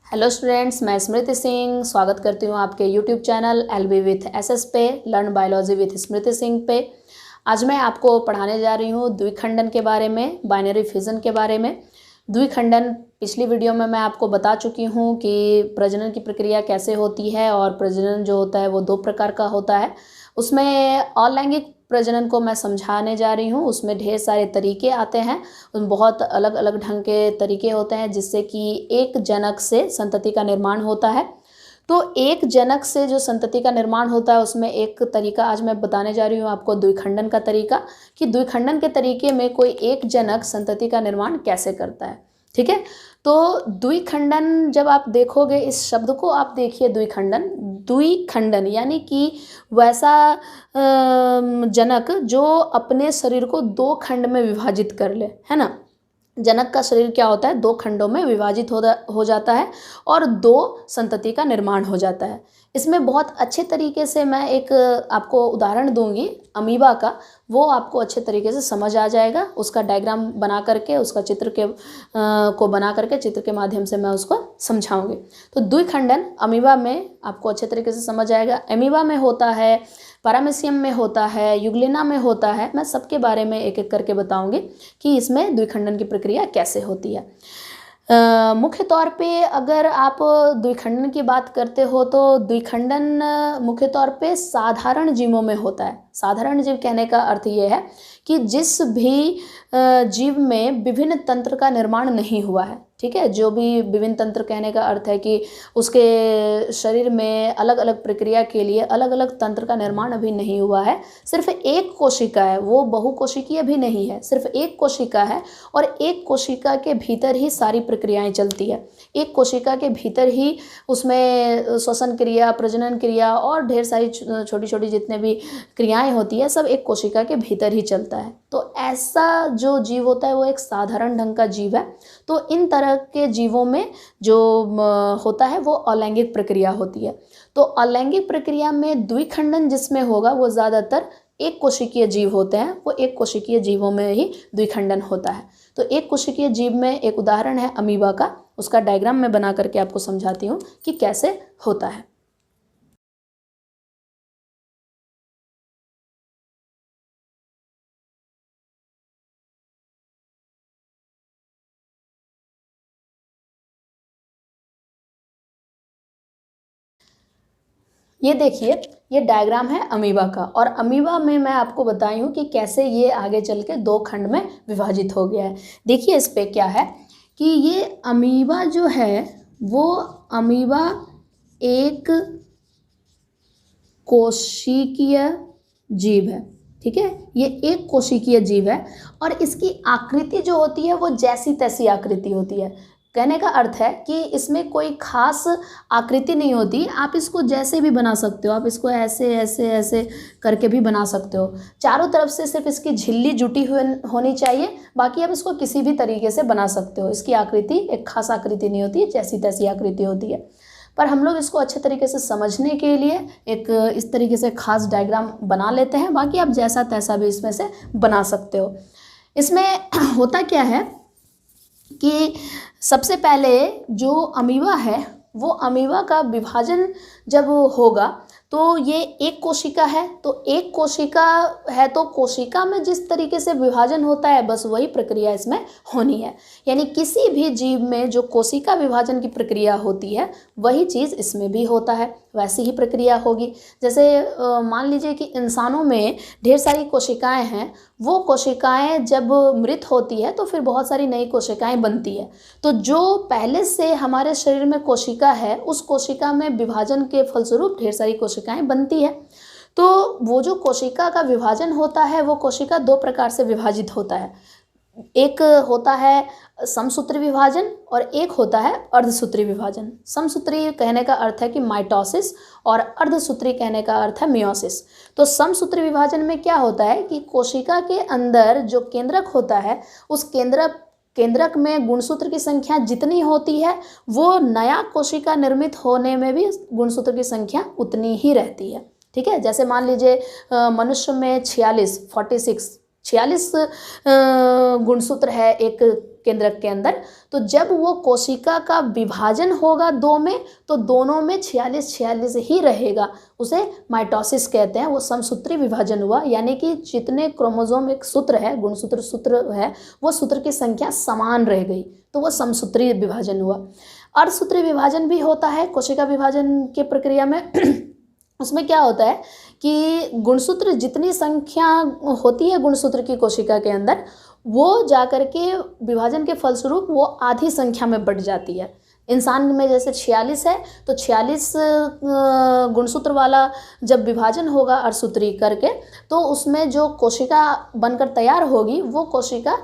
Hello students, मैं स्मृति सिंह स्वागत करती हूँ आपके YouTube channel LB with SS पे, लर्न बायोलॉजी विथ स्मृति सिंह पे। आज मैं आपको पढ़ाने जा रही हूँ द्विखंडन के बारे में, बाइनरी फिजन के बारे में। द्विखंडन पिछली वीडियो में मैं आपको बता चुकी हूँ कि प्रजनन की प्रक्रिया कैसे होती है और प्रजनन जो होता है वो दो प्रकार का होता है। उसमें अलैंगिक प्रजनन को मैं समझाने जा रही हूँ। उसमें ढेर सारे तरीके आते हैं, उसमें बहुत अलग अलग ढंग के तरीके होते हैं जिससे कि एक जनक से संतति का निर्माण होता है। तो एक जनक से जो संतति का निर्माण होता है उसमें एक तरीका आज मैं बताने जा रही हूँ आपको, द्विखंडन का तरीका, कि द्विखंडन के तरीके में कोई एक जनक संतति का निर्माण कैसे करता है। ठीक है, तो द्विखंडन जब आप देखोगे, इस शब्द को आप देखिए, द्विखंडन, द्विखंडन यानी कि वैसा जनक जो अपने शरीर को दो खंड में विभाजित कर ले, है ना। जनक का शरीर क्या होता है, दो खंडों में विभाजित हो जाता है और दो संतति का निर्माण हो जाता है। इसमें बहुत अच्छे तरीके से मैं एक आपको उदाहरण दूंगी अमीबा का, वो आपको अच्छे तरीके से समझ आ जाएगा। उसका डायग्राम बना करके, उसका चित्र को बना करके, चित्र के माध्यम से मैं उसको समझाऊंगी। तो द्विखंडन अमीबा में आपको अच्छे तरीके से समझ आएगा। अमीबा में होता है, पैरामीशियम में होता है, यूग्लिना में होता है। मैं सबके बारे में एक एक करके बताऊंगी कि इसमें द्विखंडन की प्रक्रिया कैसे होती है। मुख्य तौर पे अगर आप द्विखंडन की बात करते हो तो द्विखंडन मुख्य तौर पे साधारण जीवों में होता है। साधारण जीव कहने का अर्थ ये है कि जिस भी जीव में विभिन्न तंत्र का निर्माण नहीं हुआ है। ठीक है, जो भी विभिन्न तंत्र कहने का अर्थ है कि उसके शरीर में अलग अलग प्रक्रिया के लिए अलग अलग तंत्र का निर्माण अभी नहीं हुआ है। सिर्फ एक कोशिका है, वो बहुकोशिकीय भी नहीं है, सिर्फ एक कोशिका है और एक कोशिका के भीतर ही सारी प्रक्रियाएं चलती है। एक कोशिका के भीतर ही उसमें श्वसन क्रिया, प्रजनन क्रिया और ढेर सारी छोटी छोटी जितने भी क्रियाएं होती है सब एक कोशिका के भीतर ही चलता है। तो ऐसा जो जीव होता है वो एक साधारण ढंग का जीव है। तो इन तरह के जीवों में जो होता है वो अलैंगिक प्रक्रिया होती है। तो अलैंगिक प्रक्रिया में द्विखंडन जिसमें होगा वो ज़्यादातर एक कोशिकीय जीव होते हैं। वो एक कोशिकीय जीवों में ही द्विखंडन होता है। तो एक कोशिकीय जीव में एक उदाहरण है अमीबा का, उसका डायग्राम मैं बना करके आपको समझाती हूँ कि कैसे होता है। ये देखिए, ये डायग्राम है अमीबा का और अमीबा में मैं आपको बताई हूँ कि कैसे ये आगे चल के दो खंड में विभाजित हो गया है। देखिए इस पे क्या है कि ये अमीबा जो है वो अमीबा एक कोशिकीय जीव है। ठीक है, ये एक कोशिकीय जीव है और इसकी आकृति जो होती है वो जैसी तैसी आकृति होती है। कहने का अर्थ है कि इसमें कोई खास आकृति नहीं होती, आप इसको जैसे भी बना सकते हो। आप इसको ऐसे ऐसे ऐसे करके भी बना सकते हो। चारों तरफ से सिर्फ इसकी झिल्ली जुटी हुई होनी चाहिए, बाकी आप इसको किसी भी तरीके से बना सकते हो। इसकी आकृति एक खास आकृति नहीं होती है, जैसी तैसी आकृति होती है। पर हम लोग इसको अच्छे तरीके से समझने के लिए एक इस तरीके से खास डायग्राम बना लेते हैं, बाकी आप जैसा तैसा भी इसमें से बना सकते हो। इसमें होता क्या है कि सबसे पहले जो अमीबा है वो अमीबा का विभाजन जब होगा तो ये एक कोशिका है। तो एक कोशिका है तो कोशिका में जिस तरीके से विभाजन होता है बस वही प्रक्रिया इसमें होनी है। यानी किसी भी जीव में जो कोशिका विभाजन की प्रक्रिया होती है वही चीज़ इसमें भी होता है, वैसी ही प्रक्रिया होगी। जैसे मान लीजिए कि इंसानों में ढेर सारी कोशिकाएं हैं, वो कोशिकाएं जब मृत होती है तो फिर बहुत सारी नई कोशिकाएं बनती है। तो जो पहले से हमारे शरीर में कोशिका है उस कोशिका में विभाजन के फलस्वरूप ढेर सारी कोशिकाएं बनती है। तो वो जो कोशिका का विभाजन होता है वो कोशिका दो प्रकार से विभाजित होता है। एक होता है समसूत्री विभाजन और एक होता है अर्धसूत्री विभाजन। समसूत्री कहने का अर्थ है कि माइटोसिस और अर्धसूत्री कहने का अर्थ है मियोसिस। तो समसूत्री विभाजन में क्या होता है कि कोशिका के अंदर जो केंद्रक होता है उस केंद्रक में गुणसूत्र की संख्या जितनी होती है वो नया कोशिका निर्मित होने में भी गुणसूत्र की संख्या उतनी ही रहती है। ठीक है, जैसे मान लीजिए मनुष्य में 46 गुणसूत्र है एक केंद्रक के अंदर। तो जब वो कोशिका का विभाजन होगा दो में, तो दोनों में 46 ही रहेगा, उसे माइटोसिस कहते हैं। वो समसूत्री विभाजन हुआ, यानी कि जितने क्रोमोसोम एक सूत्र है, गुणसूत्र सूत्र है, वो सूत्र की संख्या समान रह गई, तो वो समसूत्री विभाजन हुआ। अर्धसूत्री विभाजन भी होता है कोशिका विभाजन की प्रक्रिया में। उसमें क्या होता है कि गुणसूत्र जितनी संख्या होती है गुणसूत्र की कोशिका के अंदर, वो जाकर के विभाजन के फलस्वरूप वो आधी संख्या में बढ़ जाती है। इंसान में जैसे 46 है, तो 46 गुणसूत्र वाला जब विभाजन होगा अर्धसूत्री करके, तो उसमें जो कोशिका बनकर तैयार होगी वो कोशिका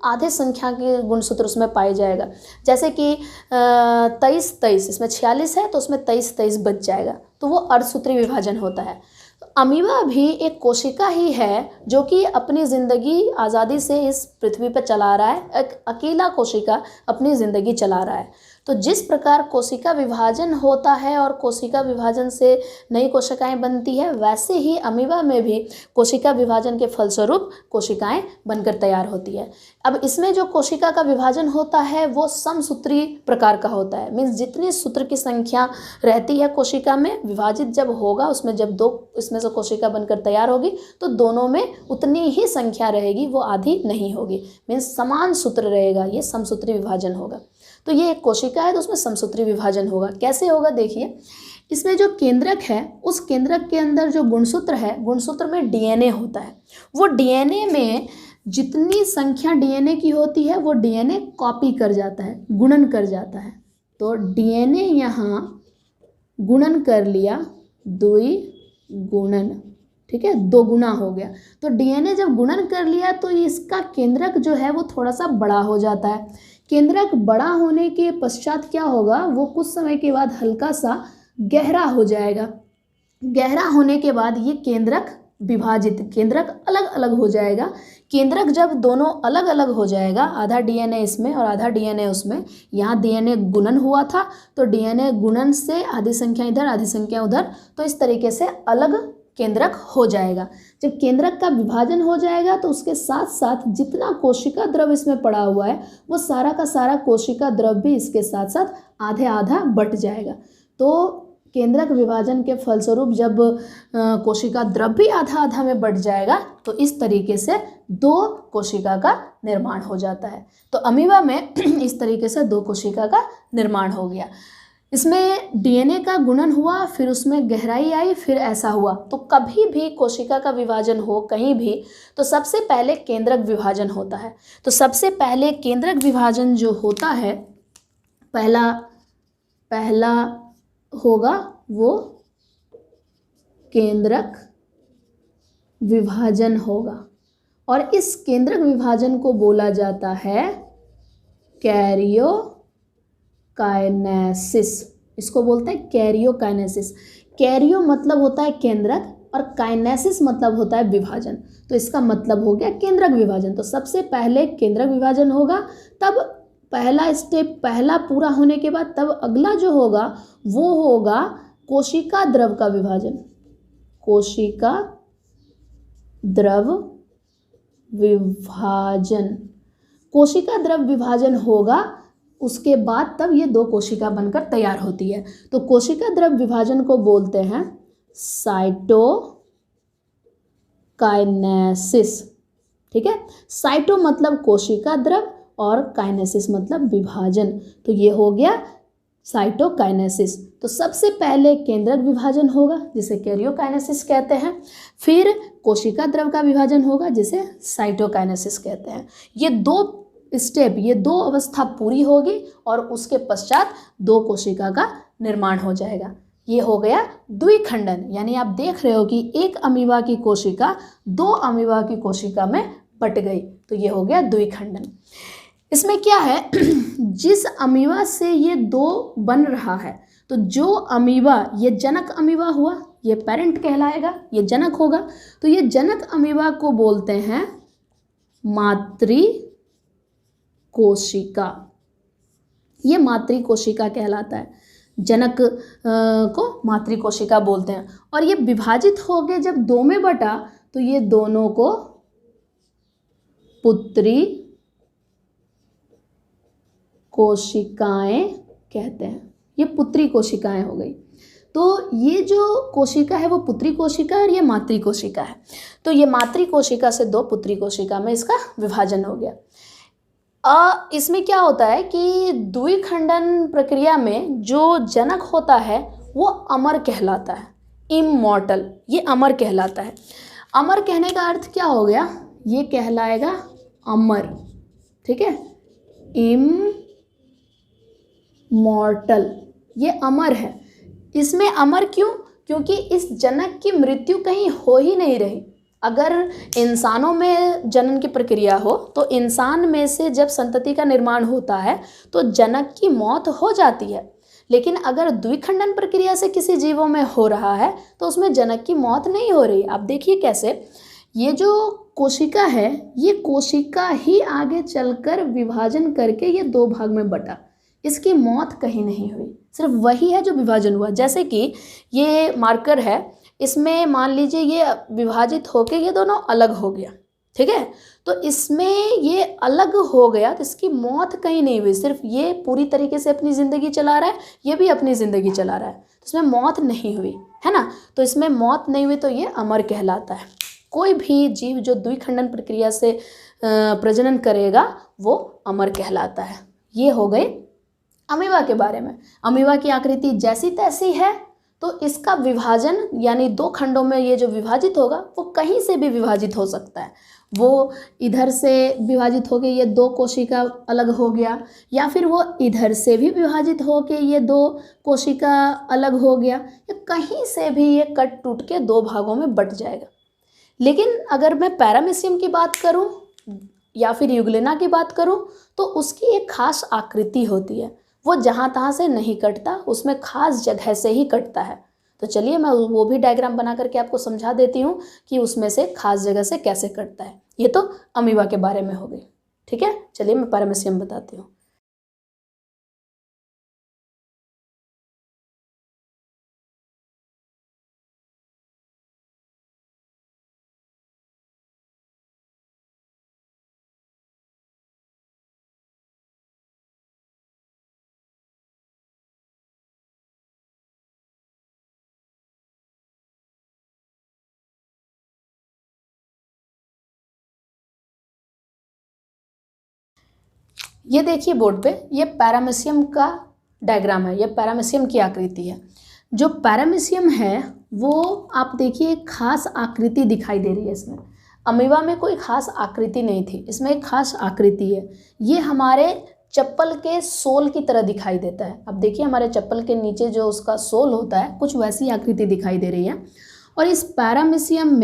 आधे संख्या के गुणसूत्र उसमें पाए जाएगा। जैसे कि 23, इसमें 46 है तो उसमें 23 बच जाएगा, तो वो अर्धसूत्री विभाजन होता है। तो अमीबा भी एक कोशिका ही है जो कि अपनी ज़िंदगी आज़ादी से इस पृथ्वी पर चला रहा है, एक अकेला कोशिका अपनी ज़िंदगी चला रहा है। तो जिस प्रकार कोशिका विभाजन होता है और कोशिका विभाजन से नई कोशिकाएं बनती है, वैसे ही अमीबा में भी कोशिका विभाजन के फलस्वरूप कोशिकाएं बनकर तैयार होती है। अब इसमें जो कोशिका का विभाजन होता है वो समसूत्री प्रकार का होता है। मीन्स जितनी सूत्र की संख्या रहती है कोशिका में, विभाजित जब होगा उसमें जब दो इसमें से कोशिका बनकर तैयार होगी तो दोनों में उतनी ही संख्या रहेगी, वो आधी नहीं होगी। मीन्स समान सूत्र रहेगा, ये समसूत्री विभाजन होगा। तो ये एक कोशिका है तो उसमें समसूत्री विभाजन होगा। कैसे होगा देखिए, इसमें जो केंद्रक है उस केंद्रक के अंदर जो गुणसूत्र है, गुणसूत्र में डीएनए होता है। वो डीएनए में जितनी संख्या डीएनए की होती है वो डीएनए कॉपी कर जाता है, गुणन कर जाता है। तो डीएनए यहाँ गुणन कर लिया, द्विगुणन, ठीक है, 2 गुना हो गया। तो डीएनए जब गुणन कर लिया तो इसका केंद्रक जो है वो थोड़ा सा बड़ा हो जाता है। केंद्रक बड़ा होने के पश्चात क्या होगा, वो कुछ समय के बाद हल्का सा गहरा हो जाएगा। गहरा होने के बाद ये केंद्रक विभाजित, केंद्रक अलग अलग हो जाएगा। केंद्रक जब दोनों अलग अलग हो जाएगा, आधा डीएनए इसमें और आधा डीएनए उसमें, यहाँ डीएनए गुणन हुआ था तो डीएनए गुणन से आधी संख्या इधर आधी संख्या उधर, तो इस तरीके से अलग केंद्रक हो जाएगा। जब केंद्रक का विभाजन हो जाएगा तो उसके साथ साथ जितना कोशिका द्रव इसमें पड़ा हुआ है वो सारा का सारा कोशिका द्रव भी इसके साथ साथ आधे आधा बट जाएगा। तो केंद्रक विभाजन के फलस्वरूप जब कोशिका द्रव भी आधा आधा में बट जाएगा तो इस तरीके से 2 कोशिका का निर्माण हो जाता है। तो अमीबा में इस तरीके से 2 कोशिका का निर्माण हो गया। इसमें डीएनए का गुणन हुआ, फिर उसमें गहराई आई, फिर ऐसा हुआ। तो कभी भी कोशिका का विभाजन हो कहीं भी तो सबसे पहले केंद्रक विभाजन होता है। तो सबसे पहले केंद्रक विभाजन जो होता है पहला होगा वो केंद्रक विभाजन होगा, और इस केंद्रक विभाजन को बोला जाता है कैरियोकाइनेसिस। इसको बोलते हैं कैरियोकाइनेसिस। कैरियो मतलब होता है केंद्रक और काइनेसिस मतलब होता है विभाजन। तो इसका मतलब हो गया केंद्रक विभाजन। तो सबसे पहले केंद्रक विभाजन होगा, तब पहला स्टेप पहला पूरा होने के बाद तब अगला जो होगा वो होगा कोशिका द्रव का विभाजन। कोशिका द्रव विभाजन, कोशिका द्रव विभाजन होगा, उसके बाद तब ये 2 कोशिका बनकर तैयार होती है। तो कोशिका द्रव विभाजन को बोलते हैं साइटोकाइनेसिस, ठीक है। साइटो मतलब कोशिका द्रव और काइनेसिस मतलब विभाजन। तो ये हो गया साइटोकाइनेसिस। तो सबसे पहले केंद्रक विभाजन होगा जिसे कैरियोकाइनेसिस कहते हैं, फिर कोशिका द्रव का विभाजन होगा जिसे साइटोकाइनेसिस कहते हैं। ये 2 स्टेप, ये 2 अवस्था पूरी होगी और उसके पश्चात 2 कोशिका का निर्माण हो जाएगा। ये हो गया द्विखंडन, यानी आप देख रहे हो कि एक अमीबा की कोशिका 2 अमीबा की कोशिका में बट गई, तो ये हो गया द्विखंडन। इसमें क्या है, जिस अमीबा से ये 2 बन रहा है, तो जो अमीबा, ये जनक अमीबा हुआ, ये पेरेंट कहलाएगा, ये जनक होगा। तो ये जनक अमीबा को बोलते हैं मातृ कोशिका। ये मातृ कोशिका कहलाता है, जनक को मातृ कोशिका बोलते हैं। और ये विभाजित हो गए जब 2 में बटा तो ये दोनों को पुत्री कोशिकाएं कहते हैं। ये पुत्री कोशिकाएं हो गई। तो ये जो कोशिका है वो पुत्री कोशिका है और ये मातृ कोशिका है। तो ये मातृ कोशिका से दो पुत्री कोशिका में इसका विभाजन हो गया। इसमें क्या होता है कि द्विखंडन प्रक्रिया में जो जनक होता है वो अमर कहलाता है, इमॉर्टल, ये अमर कहलाता है। अमर कहने का अर्थ क्या हो गया, ये कहलाएगा अमर, ठीक है, इमॉर्टल, ये अमर है। इसमें अमर क्यों? क्योंकि इस जनक की मृत्यु कहीं हो ही नहीं रही। अगर इंसानों में जनन की प्रक्रिया हो तो इंसान में से जब संतति का निर्माण होता है तो जनक की मौत हो जाती है, लेकिन अगर द्विखंडन प्रक्रिया से किसी जीवों में हो रहा है तो उसमें जनक की मौत नहीं हो रही। आप देखिए कैसे, ये जो कोशिका है ये कोशिका ही आगे चलकर विभाजन करके ये दो भाग में बटा, इसकी मौत कहीं नहीं हुई, सिर्फ वही है जो विभाजन हुआ। जैसे कि ये मार्कर है, इसमें मान लीजिए ये विभाजित होके ये दोनों अलग हो गया, ठीक है, तो इसमें ये अलग हो गया तो इसकी मौत कहीं नहीं हुई, सिर्फ ये पूरी तरीके से अपनी ज़िंदगी चला रहा है, ये भी अपनी ज़िंदगी चला रहा है, तो इसमें मौत नहीं हुई, है ना। तो इसमें मौत नहीं हुई तो ये अमर कहलाता है। कोई भी जीव जो द्विखंडन प्रक्रिया से प्रजनन करेगा वो अमर कहलाता है। ये हो गई अमीबा के बारे में। अमीबा की आकृति जैसी तैसी है तो इसका विभाजन यानी दो खंडों में ये जो विभाजित होगा वो कहीं से भी विभाजित हो सकता है। वो इधर से विभाजित होके ये दो कोशिका अलग हो गया, या फिर वो इधर से भी विभाजित होके ये दो कोशिका अलग हो गया, या कहीं से भी ये कट टूट के दो भागों में बट जाएगा। लेकिन अगर मैं पैरामीशियम की बात करूं या फिर यूग्लिना की बात करूं तो उसकी एक खास आकृति होती है, वो जहाँ तहाँ से नहीं कटता, उसमें खास जगह से ही कटता है। तो चलिए मैं वो भी डायग्राम बना करके आपको समझा देती हूँ कि उसमें से खास जगह से कैसे कटता है। ये तो अमीबा के बारे में हो गई, ठीक है। चलिए मैं पैरामीशियम बताती हूँ। ये देखिए बोर्ड पे, ये पैरामीशियम का डायग्राम है, ये पैरामीशियम की आकृति है। जो पैरामीशियम है वो आप देखिए एक खास आकृति दिखाई दे रही है इसमें। अमीबा में कोई खास आकृति नहीं थी, इसमें एक खास आकृति है। ये हमारे चप्पल के सोल की तरह दिखाई देता है। अब देखिए हमारे चप्पल के नीचे जो उसका सोल होता है कुछ वैसी आकृति दिखाई दे रही है। और इस पैरामीशियम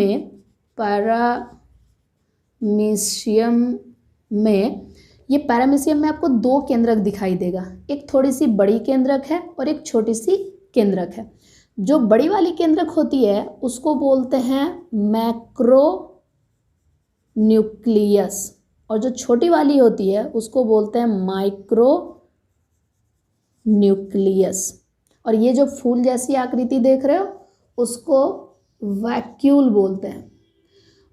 में ये पैरामीशियम में आपको दो केंद्रक दिखाई देगा, एक थोड़ी सी बड़ी केंद्रक है और एक छोटी सी केंद्रक है। जो बड़ी वाली केंद्रक होती है उसको बोलते हैं मैक्रो न्यूक्लियस, और जो छोटी वाली होती है उसको बोलते हैं माइक्रो न्यूक्लियस। और ये जो फूल जैसी आकृति देख रहे हो उसको वैक्यूल बोलते हैं।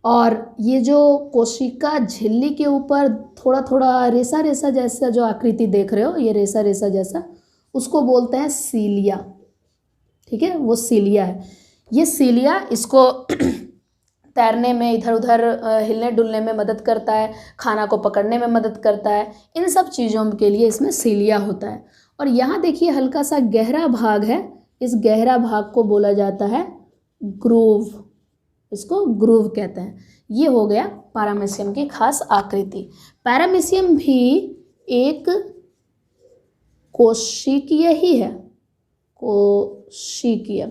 और ये जो कोशिका झिल्ली के ऊपर थोड़ा थोड़ा रेसा रेसा जैसा जो आकृति देख रहे हो, ये रेसा रेसा जैसा, उसको बोलते हैं सीलिया, ठीक है, वो सीलिया है। ये सीलिया इसको तैरने में, इधर उधर हिलने डुलने में मदद करता है, खाना को पकड़ने में मदद करता है, इन सब चीज़ों के लिए इसमें सीलिया होता है। और यहाँ देखिए हल्का सा गहरा भाग है, इस गहरा भाग को बोला जाता है ग्रूव, इसको ग्रूव कहते हैं। ये हो गया पैरामीशियम की खास आकृति। पैरामीशियम भी एक कोशिकीय ही है, कोशिकीय,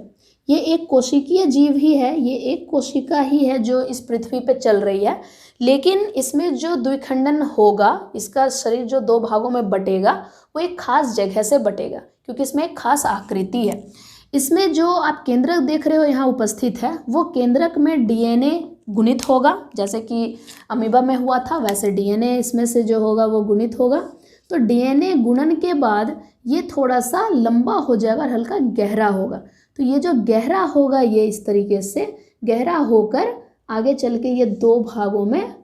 ये एक कोशिकीय जीव ही है, ये एक कोशिका ही है जो इस पृथ्वी पे चल रही है। लेकिन इसमें जो द्विखंडन होगा, इसका शरीर जो दो भागों में बटेगा वो एक खास जगह से बटेगा, क्योंकि इसमें एक खास आकृति है। इसमें जो आप केंद्रक देख रहे हो यहाँ उपस्थित है, वो केंद्रक में डीएनए गुणित होगा, जैसे कि अमीबा में हुआ था वैसे डीएनए इसमें से जो होगा वो गुणित होगा। तो डीएनए गुणन के बाद ये थोड़ा सा लंबा हो जाएगा और हल्का गहरा होगा। तो ये जो गहरा होगा ये इस तरीके से गहरा होकर आगे चल के ये दो भागों में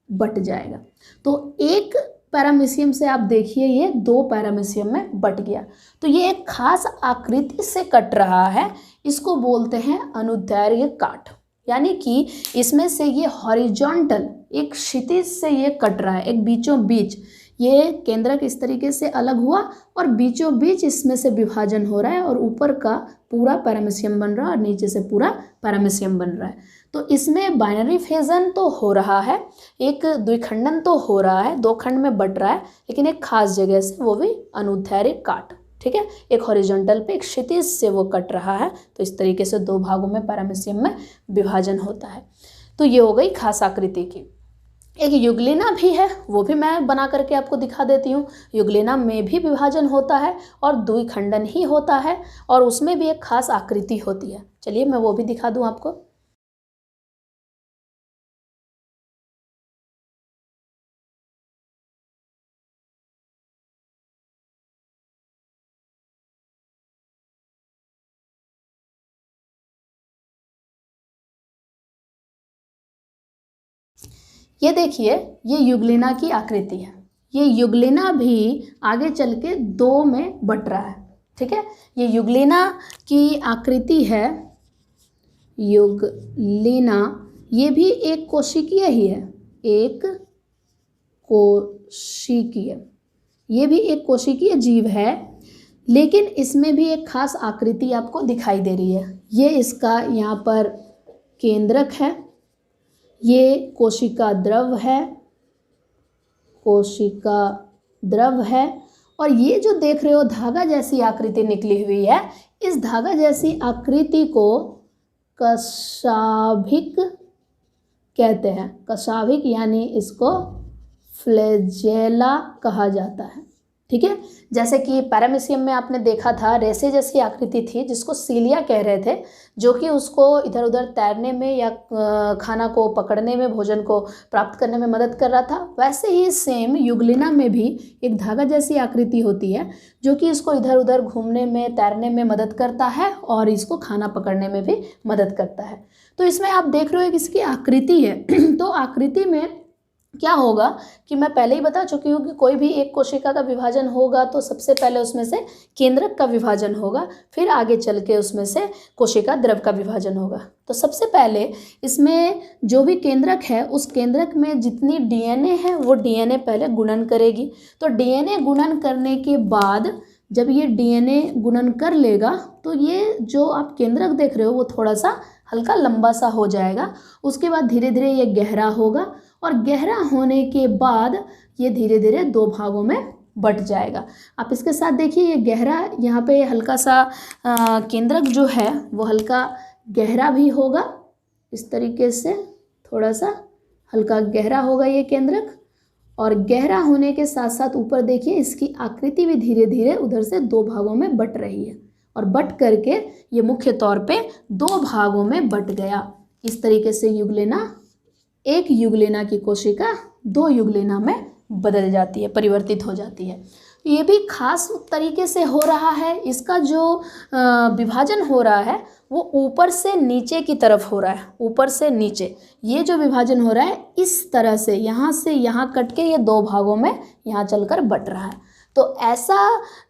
बट जाएगा। तो एक पैरामीशियम से आप देखिए ये 2 पैरामीशियम में बट गया। तो ये एक खास आकृति से कट रहा है, इसको बोलते हैं अनुदैर्घ्य काट। यानी कि इसमें से ये हॉरिजॉन्टल एक क्षितिज से ये कट रहा है, एक बीचों बीच ये केंद्रक इस तरीके से अलग हुआ और बीचों बीच इसमें से विभाजन हो रहा है और ऊपर का पूरा पैरामीशियम बन रहा है और नीचे से पूरा पैरामीशियम बन रहा है। तो इसमें बाइनरी फिजन तो हो रहा है, एक द्विखंडन तो हो रहा है, 2 खंड में बट रहा है, लेकिन एक खास जगह से, वो भी अनुदैर्घ्य काट। ठीक है, एक हॉरिजॉन्टल पे एक क्षितिज से वो कट रहा है। तो इस तरीके से 2 भागों में पैरामीशियम में विभाजन होता है। तो ये हो गई खास आकृति की। एक युगलिना भी है, वो भी मैं बना करके आपको दिखा देती हूँ। युगलिना में भी विभाजन होता है और द्विखंडन ही होता है और उसमें भी एक खास आकृति होती है। चलिए मैं वो भी दिखा दूँ आपको। ये देखिए, ये युगलिना की आकृति है। ये युगलिना भी आगे चल के 2 में बट रहा है। ठीक है, ये युगलिना की आकृति है। युगलिना ये भी एक कोशिकीय ही है, एक कोशिकीय, ये भी एक कोशिकीय जीव है, लेकिन इसमें भी एक खास आकृति आपको दिखाई दे रही है। ये इसका यहाँ पर केंद्रक है, ये कोशिका द्रव है, कोशिका द्रव है, और ये जो देख रहे हो धागा जैसी आकृति निकली हुई है, इस धागा जैसी आकृति को कशाभिक कहते हैं। कशाभिक यानी इसको फ्लैजेला कहा जाता है। ठीक है, जैसे कि पैरामीशियम में आपने देखा था रेसे जैसी आकृति थी जिसको सीलिया कह रहे थे, जो कि उसको इधर उधर तैरने में या खाना को पकड़ने में, भोजन को प्राप्त करने में मदद कर रहा था। वैसे ही सेम युगलिना में भी एक धागा जैसी आकृति होती है जो कि इसको इधर उधर घूमने में, तैरने में मदद करता है और इसको खाना पकड़ने में भी मदद करता है। तो इसमें आप देख रहे हो कि इसकी आकृति है। तो आकृति में क्या होगा कि मैं पहले ही बता चुकी हूँ कि कोई भी एक कोशिका का विभाजन होगा तो सबसे पहले उसमें से केंद्रक का विभाजन होगा, फिर आगे चल के उसमें से कोशिका द्रव का विभाजन होगा। तो सबसे पहले इसमें जो भी केंद्रक है उस केंद्रक में जितनी डीएनए है वो डीएनए पहले गुणन करेगी। तो डीएनए गुणन करने के बाद जब ये डीएनए गुणन कर लेगा तो ये जो आप केंद्रक देख रहे हो वो थोड़ा सा हल्का लंबा सा हो जाएगा। उसके बाद धीरे धीरे ये गहरा होगा और गहरा होने के बाद ये धीरे धीरे 2 भागों में बट जाएगा। आप इसके साथ देखिए, ये गहरा यहाँ पे हल्का सा केंद्रक जो है वो हल्का गहरा भी होगा। इस तरीके से थोड़ा सा हल्का गहरा होगा ये केंद्रक, और गहरा होने के साथ साथ ऊपर देखिए इसकी आकृति भी धीरे धीरे उधर से 2 भागों में बट रही है और बट करके ये मुख्य तौर पे 2 भागों में बट गया। इस तरीके से युगलिना, एक युगलिना की कोशिका 2 युगलिना में बदल जाती है, परिवर्तित हो जाती है। ये भी खास तरीके से हो रहा है। इसका जो विभाजन हो रहा है वो ऊपर से नीचे की तरफ हो रहा है, ऊपर से नीचे। ये जो विभाजन हो रहा है इस तरह से यहाँ कट के ये 2 भागों में यहाँ चलकर बट रहा है। तो ऐसा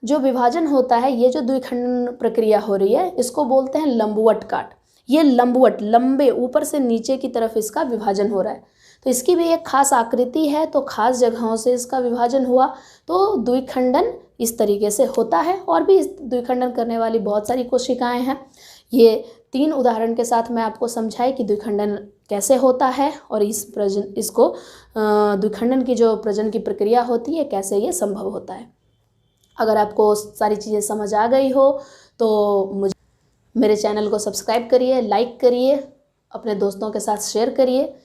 जो विभाजन होता है, ये जो द्विखंडन प्रक्रिया हो रही है, इसको बोलते हैं लंबवत काट। ये लंबवत, लंबे ऊपर से नीचे की तरफ इसका विभाजन हो रहा है। तो इसकी भी एक खास आकृति है, तो खास जगहों से इसका विभाजन हुआ। तो द्विखंडन इस तरीके से होता है और भी द्विखंडन करने वाली बहुत सारी कोशिकाएं हैं। ये 3 उदाहरण के साथ मैं आपको समझाई कि द्विखंडन कैसे होता है और इसको द्विखंडन की जो प्रजनन की प्रक्रिया होती है कैसे ये संभव होता है। अगर आपको सारी चीज़ें समझ आ गई हो तो मेरे चैनल को सब्सक्राइब करिए, लाइक करिए, अपने दोस्तों के साथ शेयर करिए।